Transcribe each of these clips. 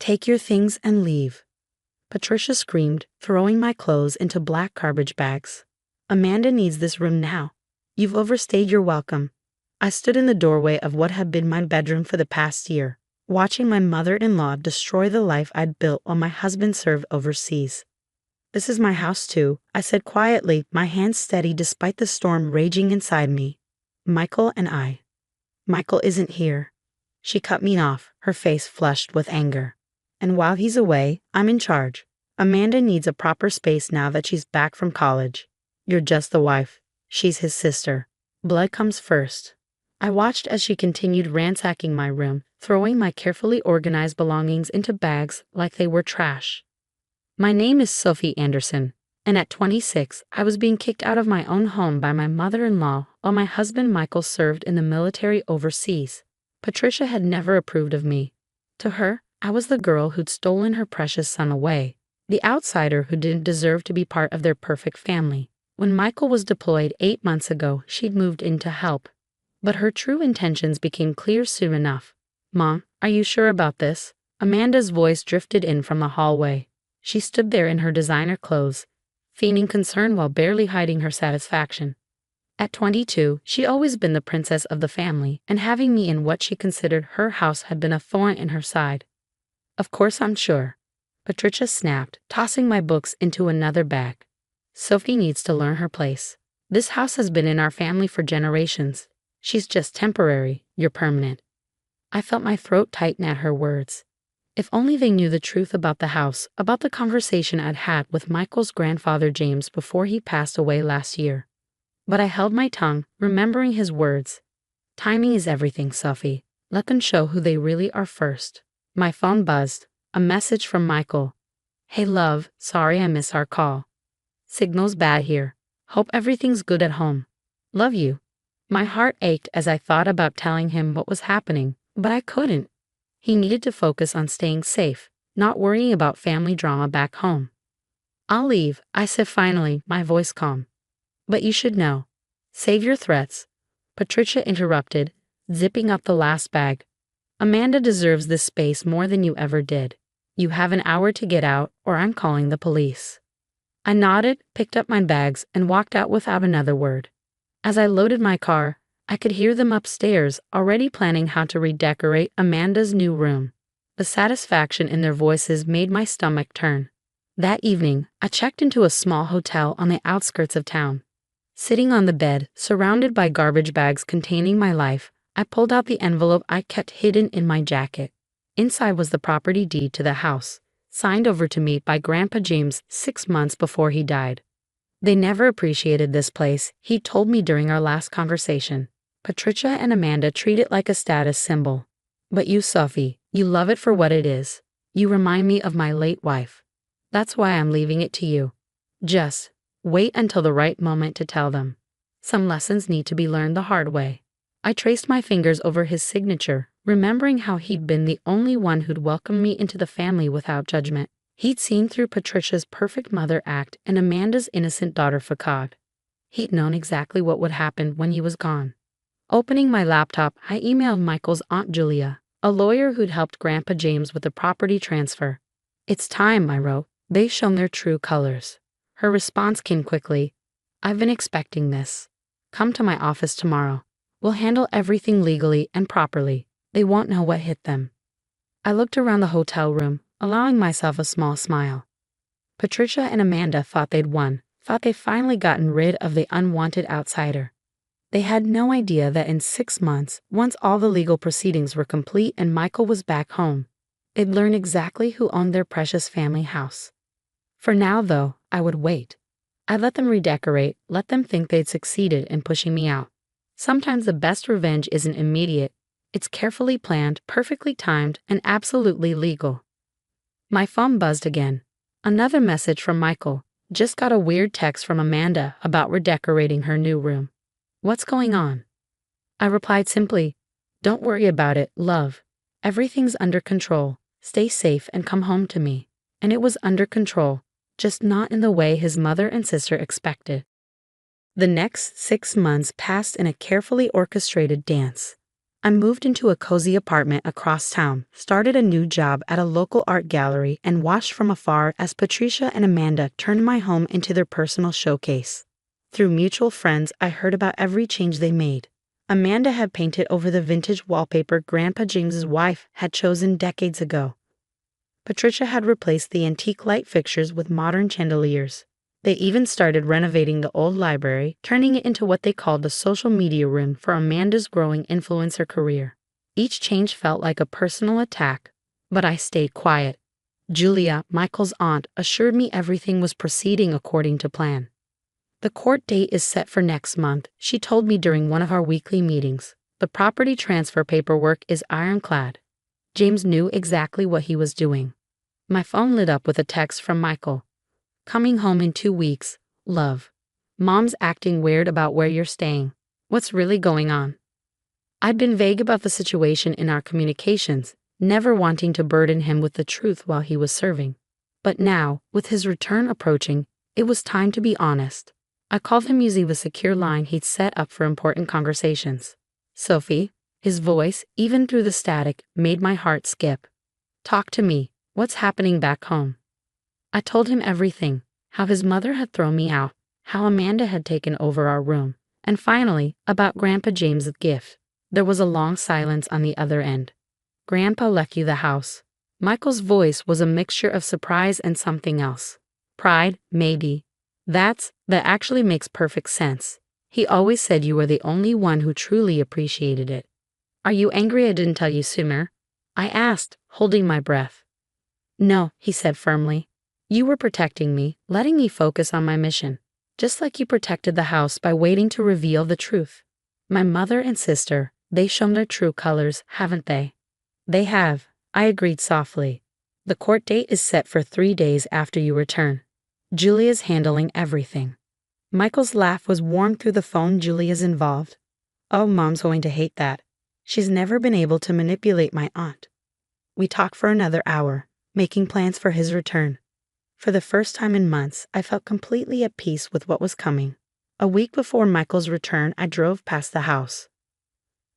Take your things and leave," Patricia screamed, throwing my clothes into black garbage bags. "Amanda needs this room now. You've overstayed your welcome." I stood in the doorway of what had been my bedroom for the past year, watching my mother-in-law destroy the life I'd built while my husband served overseas. "This is my house too," I said quietly, my hands steady despite the storm raging inside me. "Michael and I." "Michael isn't here." She cut me off, her face flushed with anger. "And while he's away, I'm in charge. Amanda needs a proper space now that she's back from college. You're just the wife. She's his sister. Blood comes first." I watched as she continued ransacking my room, throwing my carefully organized belongings into bags like they were trash. My name is Sophie Anderson, and at 26, I was being kicked out of my own home by my mother-in-law while my husband Michael served in the military overseas. Patricia had never approved of me. To her, I was the girl who'd stolen her precious son away, the outsider who didn't deserve to be part of their perfect family. When Michael was deployed 8 months ago, she'd moved in to help. But her true intentions became clear soon enough. "Mom, are you sure about this?" Amanda's voice drifted in from the hallway. She stood there in her designer clothes, feigning concern while barely hiding her satisfaction. At 22, she'd always been the princess of the family, and having me in what she considered her house had been a thorn in her side. "Of course I'm sure," Patricia snapped, tossing my books into another bag. "Sophie needs to learn her place. This house has been in our family for generations. She's just temporary, you're permanent." I felt my throat tighten at her words. If only they knew the truth about the house, about the conversation I'd had with Michael's grandfather James before he passed away last year. But I held my tongue, remembering his words. "Timing is everything, Sophie. Let them show who they really are first." My phone buzzed. A message from Michael. "Hey love, sorry I missed our call. Signal's bad here. Hope everything's good at home. Love you." My heart ached as I thought about telling him what was happening, but I couldn't. He needed to focus on staying safe, not worrying about family drama back home. "I'll leave," I said finally, my voice calm. "But you should know." "Save your threats," Patricia interrupted, zipping up the last bag. "Amanda deserves this space more than you ever did. You have an hour to get out, or I'm calling the police." I nodded, picked up my bags, and walked out without another word. As I loaded my car, I could hear them upstairs, already planning how to redecorate Amanda's new room. The satisfaction in their voices made my stomach turn. That evening, I checked into a small hotel on the outskirts of town. Sitting on the bed, surrounded by garbage bags containing my life, I pulled out the envelope I kept hidden in my jacket. Inside was the property deed to the house, signed over to me by Grandpa James 6 months before he died. They never appreciated this place, he told me during our last conversation. Patricia and Amanda treat it like a status symbol. But you, Sophie, you love it for what it is. You remind me of my late wife. That's why I'm leaving it to you. Just wait until the right moment to tell them. Some lessons need to be learned the hard way. I traced my fingers over his signature, remembering how he'd been the only one who'd welcomed me into the family without judgment. He'd seen through Patricia's perfect mother act and Amanda's innocent daughter facade. He'd known exactly what would happen when he was gone. Opening my laptop, I emailed Michael's Aunt Julia, a lawyer who'd helped Grandpa James with the property transfer. "It's time," I wrote. "They've shown their true colors." Her response came quickly. "I've been expecting this. Come to my office tomorrow. We'll handle everything legally and properly. They won't know what hit them." I looked around the hotel room, allowing myself a small smile. Patricia and Amanda thought they'd won, thought they'd finally gotten rid of the unwanted outsider. They had no idea that in 6 months, once all the legal proceedings were complete and Michael was back home, they'd learn exactly who owned their precious family house. For now, though, I would wait. I'd let them redecorate, let them think they'd succeeded in pushing me out. Sometimes the best revenge isn't immediate. It's carefully planned, perfectly timed, and absolutely legal. My phone buzzed again. Another message from Michael. "Just got a weird text from Amanda about redecorating her new room. What's going on?" I replied simply, "Don't worry about it, love. Everything's under control. Stay safe and come home to me." And it was under control, just not in the way his mother and sister expected. The next 6 months passed in a carefully orchestrated dance. I moved into a cozy apartment across town, started a new job at a local art gallery, and watched from afar as Patricia and Amanda turned my home into their personal showcase. Through mutual friends, I heard about every change they made. Amanda had painted over the vintage wallpaper Grandpa James's wife had chosen decades ago. Patricia had replaced the antique light fixtures with modern chandeliers. They even started renovating the old library, turning it into what they called the social media room for Amanda's growing influencer career. Each change felt like a personal attack, but I stayed quiet. Julia, Michael's aunt, assured me everything was proceeding according to plan. The court date is set for next month, she told me during one of our weekly meetings. The property transfer paperwork is ironclad. James knew exactly what he was doing. My phone lit up with a text from Michael. Coming home in 2 weeks, love. Mom's acting weird about where you're staying. What's really going on? I'd been vague about the situation in our communications, never wanting to burden him with the truth while he was serving. But now, with his return approaching, it was time to be honest. I called him using the secure line he'd set up for important conversations. Sophie, his voice, even through the static, made my heart skip. Talk to me. What's happening back home? I told him everything, how his mother had thrown me out, how Amanda had taken over our room, and finally, about Grandpa James's gift. There was a long silence on the other end. Grandpa left you the house. Michael's voice was a mixture of surprise and something else. Pride, maybe. That actually makes perfect sense. He always said you were the only one who truly appreciated it. Are you angry I didn't tell you sooner? I asked, holding my breath. No, he said firmly. You were protecting me, letting me focus on my mission, just like you protected the house by waiting to reveal the truth. My mother and sister, they've shown their true colors, haven't they? They have, I agreed softly. The court date is set for 3 days after you return. Julia's handling everything. Michael's laugh was warm through the phone. Julia's involved. Oh, Mom's going to hate that. She's never been able to manipulate my aunt. We talked for another hour, making plans for his return. For the first time in months, I felt completely at peace with what was coming. A week before Michael's return, I drove past the house.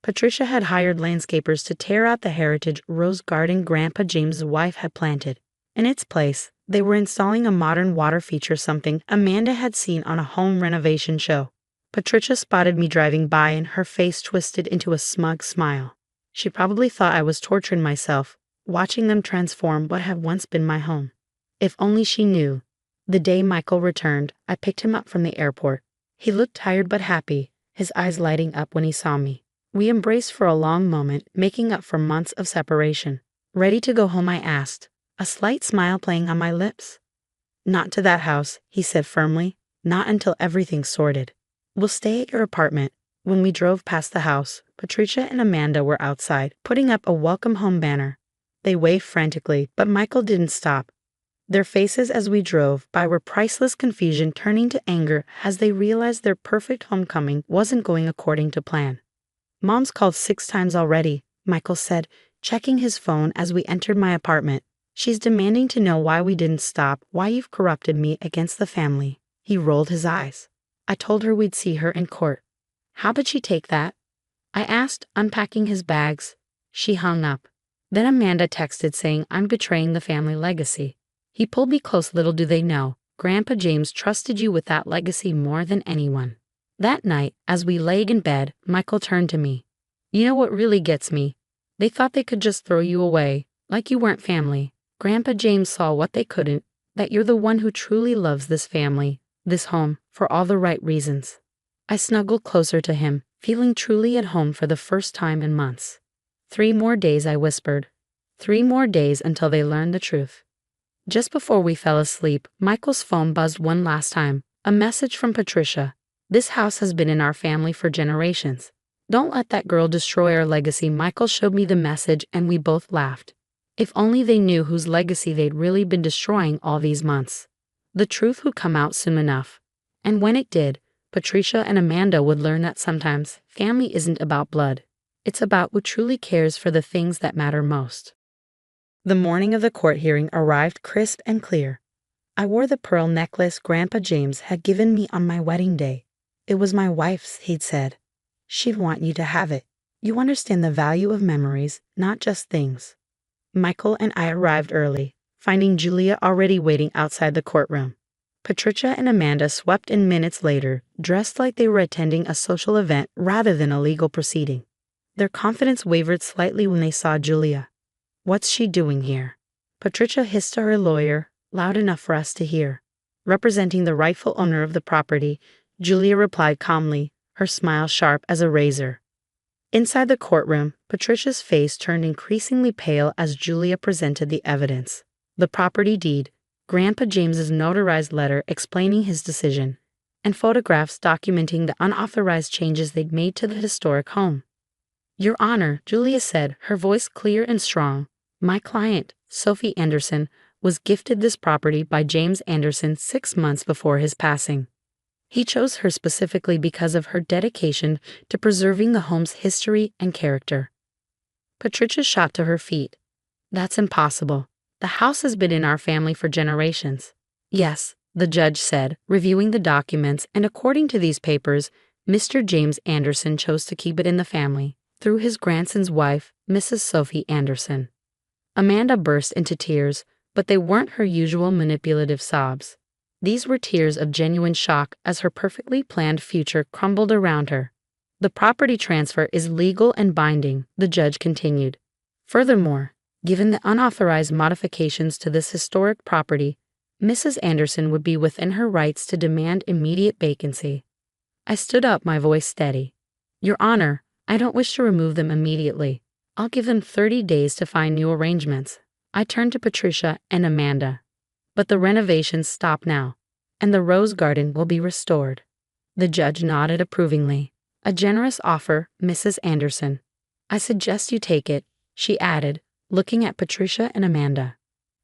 Patricia had hired landscapers to tear out the heritage rose garden Grandpa James's wife had planted. In its place, they were installing a modern water feature, something Amanda had seen on a home renovation show. Patricia spotted me driving by and her face twisted into a smug smile. She probably thought I was torturing myself, watching them transform what had once been my home. If only she knew. The day Michael returned, I picked him up from the airport. He looked tired but happy, his eyes lighting up when he saw me. We embraced for a long moment, making up for months of separation. Ready to go home, I asked, a slight smile playing on my lips. Not to that house, he said firmly. Not until everything's sorted. We'll stay at your apartment. When we drove past the house, Patricia and Amanda were outside, putting up a welcome home banner. They waved frantically, but Michael didn't stop. Their faces as we drove by were priceless, confusion turning to anger as they realized their perfect homecoming wasn't going according to plan. Mom's called 6 times already, Michael said, checking his phone as we entered my apartment. She's demanding to know why we didn't stop, why you've corrupted me against the family. He rolled his eyes. I told her we'd see her in court. How did she take that? I asked, unpacking his bags. She hung up. Then Amanda texted saying I'm betraying the family legacy. He pulled me close. Little do they know, Grandpa James trusted you with that legacy more than anyone. That night, as we lay in bed, Michael turned to me. You know what really gets me? They thought they could just throw you away, like you weren't family. Grandpa James saw what they couldn't, that you're the one who truly loves this family, this home, for all the right reasons. I snuggled closer to him, feeling truly at home for the first time in months. 3 more days, I whispered. 3 more days until they learned the truth. Just before we fell asleep, Michael's phone buzzed one last time, a message from Patricia. This house has been in our family for generations. Don't let that girl destroy our legacy. Michael showed me the message and we both laughed. If only they knew whose legacy they'd really been destroying all these months. The truth would come out soon enough. And when it did, Patricia and Amanda would learn that sometimes family isn't about blood. It's about who truly cares for the things that matter most. The morning of the court hearing arrived crisp and clear. I wore the pearl necklace Grandpa James had given me on my wedding day. It was my wife's, he'd said. She'd want you to have it. You understand the value of memories, not just things. Michael and I arrived early, finding Julia already waiting outside the courtroom. Patricia and Amanda swept in minutes later, dressed like they were attending a social event rather than a legal proceeding. Their confidence wavered slightly when they saw Julia. "What's she doing here?" Patricia hissed to her lawyer, loud enough for us to hear. Representing the rightful owner of the property, Julia replied calmly, her smile sharp as a razor. Inside the courtroom, Patricia's face turned increasingly pale as Julia presented the evidence. The property deed, Grandpa James's notarized letter explaining his decision, and photographs documenting the unauthorized changes they'd made to the historic home. "Your Honor," Julia said, her voice clear and strong, "my client, Sophie Anderson, was gifted this property by James Anderson 6 months before his passing. He chose her specifically because of her dedication to preserving the home's history and character." Patricia shot to her feet. "That's impossible. The house has been in our family for generations." "Yes," the judge said, reviewing the documents, "and according to these papers, Mr. James Anderson chose to keep it in the family, through his grandson's wife, Mrs. Sophie Anderson." Amanda burst into tears, but they weren't her usual manipulative sobs. These were tears of genuine shock as her perfectly planned future crumbled around her. "The property transfer is legal and binding," the judge continued. "Furthermore, given the unauthorized modifications to this historic property, Mrs. Anderson would be within her rights to demand immediate vacancy." I stood up, my voice steady. "Your Honor, I don't wish to remove them immediately. I'll give them 30 days to find new arrangements." I turned to Patricia and Amanda. "But the renovations stop now, and the rose garden will be restored." The judge nodded approvingly. "A generous offer, Mrs. Anderson. I suggest you take it," she added, looking at Patricia and Amanda.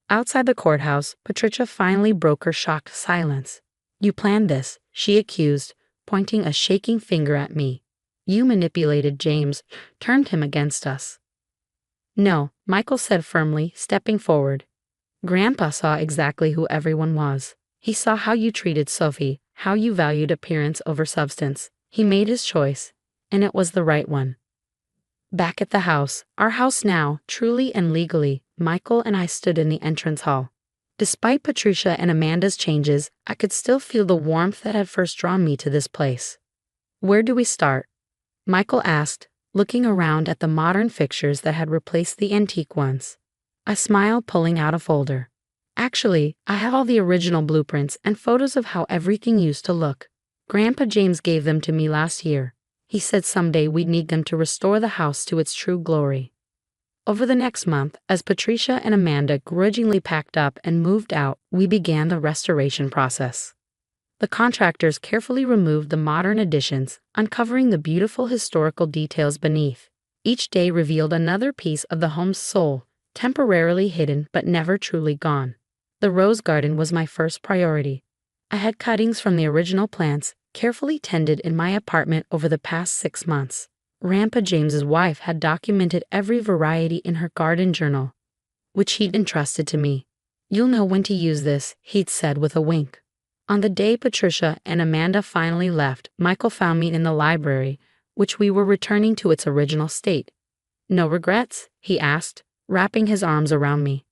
Outside the courthouse, Patricia finally broke her shocked silence. "You planned this," she accused, pointing a shaking finger at me. "You manipulated James, turned him against us." "No," Michael said firmly, stepping forward. "Grandpa saw exactly who everyone was. He saw how you treated Sophie, how you valued appearance over substance. He made his choice, and it was the right one." Back at the house, our house now, truly and legally, Michael and I stood in the entrance hall. Despite Patricia and Amanda's changes, I could still feel the warmth that had first drawn me to this place. "Where do we start?" Michael asked, looking around at the modern fixtures that had replaced the antique ones. I smiled, pulling out a folder. "Actually, I have all the original blueprints and photos of how everything used to look. Grandpa James gave them to me last year. He said someday we'd need them to restore the house to its true glory." Over the next month, as Patricia and Amanda grudgingly packed up and moved out, we began the restoration process. The contractors carefully removed the modern additions, uncovering the beautiful historical details beneath. Each day revealed another piece of the home's soul, temporarily hidden but never truly gone. The rose garden was my first priority. I had cuttings from the original plants, carefully tended in my apartment over the past 6 months. Grandpa James's wife had documented every variety in her garden journal, which he'd entrusted to me. "You'll know when to use this," he'd said with a wink. On the day Patricia and Amanda finally left, Michael found me in the library, which we were returning to its original state. "No regrets?" he asked, wrapping his arms around me.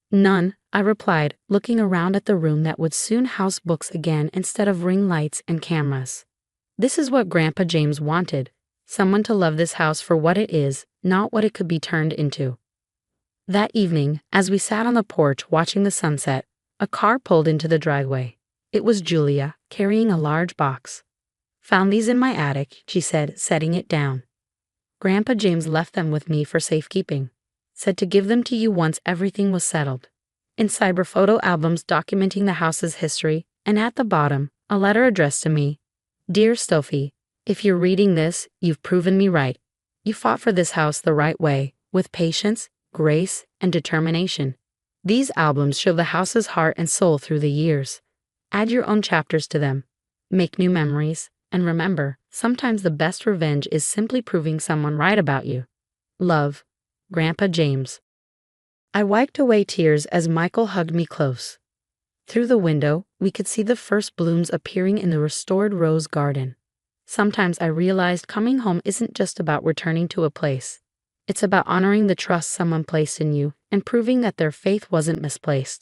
"None," I replied, looking around at the room that would soon house books again instead of ring lights and cameras. This is what Grandpa James wanted, someone to love this house for what it is, not what it could be turned into. That evening, as we sat on the porch watching the sunset, a car pulled into the driveway. It was Julia, carrying a large box. "Found these in my attic," she said, setting it down. "Grandpa James left them with me for safekeeping. Said to give them to you once everything was settled." Inside were photo albums documenting the house's history, and at the bottom, a letter addressed to me. "Dear Sophie, if you're reading this, you've proven me right. You fought for this house the right way, with patience, grace, and determination. These albums show the house's heart and soul through the years. Add your own chapters to them. Make new memories, and remember, sometimes the best revenge is simply proving someone right about you. Love, Grandpa James." I wiped away tears as Michael hugged me close. Through the window, we could see the first blooms appearing in the restored rose garden. Sometimes I realized coming home isn't just about returning to a place. It's about honoring the trust someone placed in you and proving that their faith wasn't misplaced.